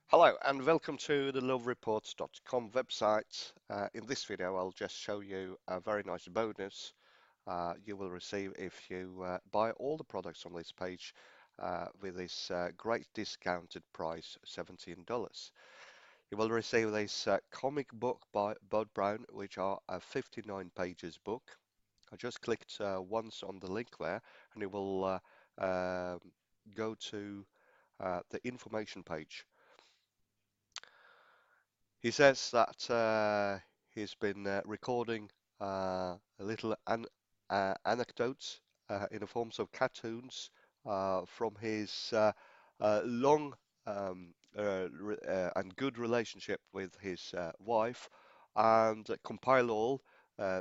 Hello and welcome to the lovereports.com website. In this video, I'll just show you a very nice bonus you will receive if you buy all the products on this page with this great discounted price, $17. You will receive this comic book by Bud Brown, which are a 59 pages book. I just clicked once on the link there, and it will go to the information page. He says that he's been recording little anecdotes in the forms of cartoons from his long and good relationship with his wife, and compile all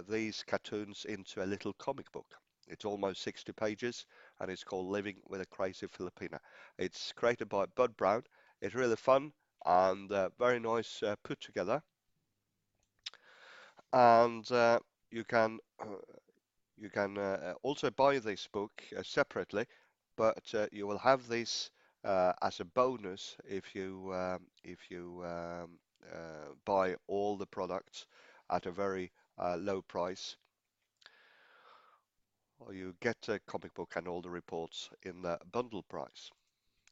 these cartoons into a little comic book. It's almost 60 pages, and it's called Living with a Crazy Filipina. It's created by Bud Brown. It's really fun and very nice put together. And you can also buy this book separately, but you will have this as a bonus if you buy all the products at a very low price. Or you get a comic book and all the reports in the bundle price.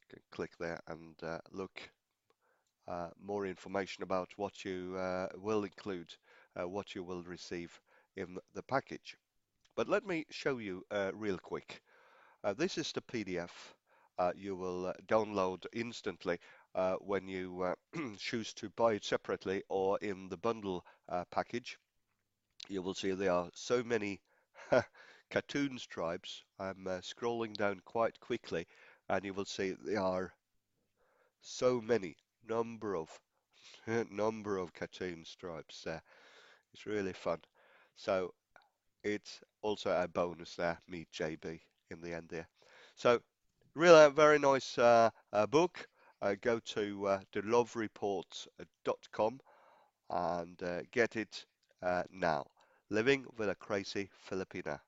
You can click there and look more information about what you will include, what you will receive in the package. But let me show you real quick. This is the PDF you will download instantly when you choose to buy it separately or in the bundle package. You will see there are so many cartoon stripes. I'm scrolling down quite quickly, and you will see there are so many number of number of cartoon stripes there. It's really fun. So it's also a bonus there, meet JB in the end there. So really a very nice book. Go to thelovereport.com and get it now. Living with a Crazy Filipina.